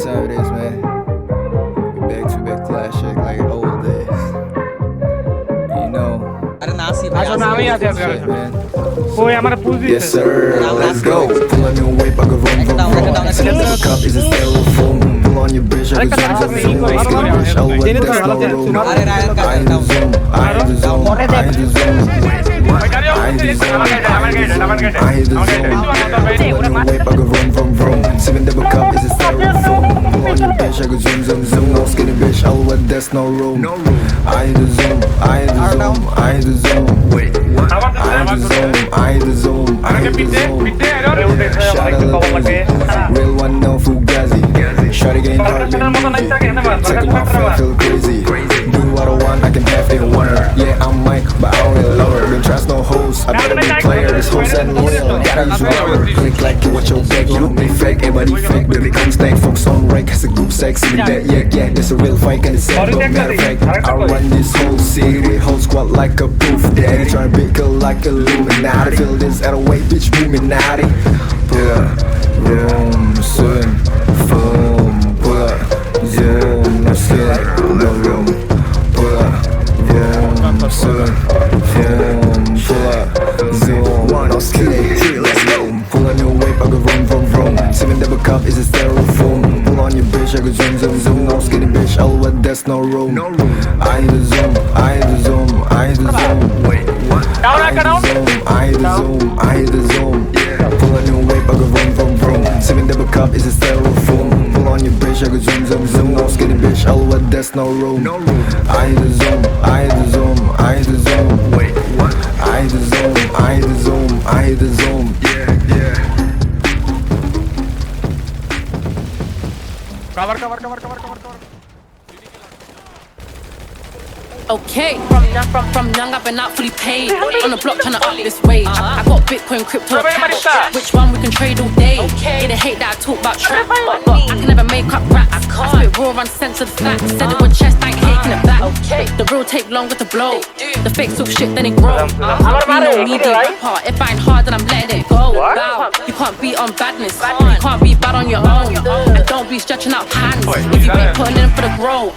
time it is, man. We back classic like old days. You know. अरे नासी भाई आजो नाम ही आते हैं Shit, man. कोई हमारे पूछ दी Yes sir, let's go. Pull on your weight, I go vroom vroom vroom. Send the cup is a styrofoam. Pull on your bitch, I go zoom zoom zoom. Let's get a bitch, I'll let that's no room. अरे Ryan I in the zone, I in the zone, I in the zone. I in the zone, I in the zone, I in the zone. Pull on your weight, I go vroom vroom vroom. Seven double cup is a styrofoam. Pull on your bitch, I go zoom zoom zoom. No skinny bitch, I'll let that's no room. I in the zone, I in the zone, I in the zone. Wait, what? I in the zone, I in the zone, I in the zone. Shout out real one no fugazi. Shot again hardly easy. Take my friend feel crazy. Do what I want, I can have it winner. Yeah, I'm Mike, but I only lower. Don't trust no hoes, I better be player. This hoes and loyal, gotta use rubber. Click like you watch your back, you don't be fake. Everybody fake, baby come stank. Folks on rank, has a group sex. With that, yeah, this a real fight, and it's a matter of fact. I run this whole city, whole squad like a poof. Daddy tryna be cool like a Illuminati. Feel this at a way, bitch, Illuminati. Yeah, room, son, foam, pull up, zoom, no skin, no room, pull up, room, son, foam, pull up, zoom, no skin, let's go. Pull on your weight, I go vroom, vroom, vroom. Seven double cup is a styrofoam. Pull on your bitch, I go zoom, zoom, zoom. No skinny bitch, all what that's no room. I in the zone, I in the zone, I in the zone. Wait, what? I in the zone, I in the zone, I in the zone. Pull on your weight, I go vroom, vroom, vroom. Seven double cup is a styrofoam. Pull on your bitch, I go zoom, zoom, zoom. No skinny bitch, all what that's no room. I in the zone, I in the zone, I in the zone. Wait, what? I in the zone, I in the zone, I in the zone. Yeah. cover. Okay, from young I've been out fully paid. On the block tryna up this wage. I got Bitcoin, crypto, cash. Which one we can trade all day? Yeah, they hate that I talk about trap, but I can never make up raps. I spit raw, uncensored facts. Said it with chest, I ain't taking it back. The real take longer to blow. The fake talk shit, then it grow. I'm no media rapper. If I ain't hard, then I'm letting it go. Wow, you can't be on badness. You can't be bad on your own. And don't be stretching out hands if you ain't putting in for the growth.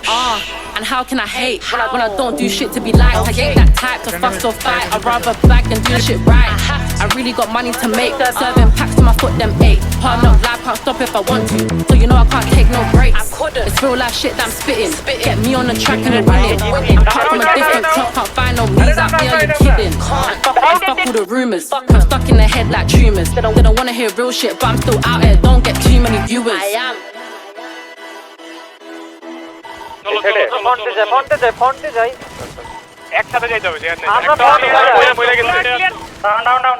And how can I hate when I don't do shit to be liked? I ain't that type to fuss or fight. I'd rather bag than do the shit right. I really got money to make. Serving packs to my foot, them 8. Partner up live, can't stop if I want to. So you know I can't take no breaks. It's real life shit that I'm spitting. Get me on the track and I'm winning. I'm cut from a different cloth, can't find no knees out there, you kidding? And fuck all the rumors. I'm stuck in the head like tumors. They don't wanna hear real shit, but I'm still out here. Don't get too many viewers. I am. ফন্টে যাই একসাথে যাইতে হবে আমরা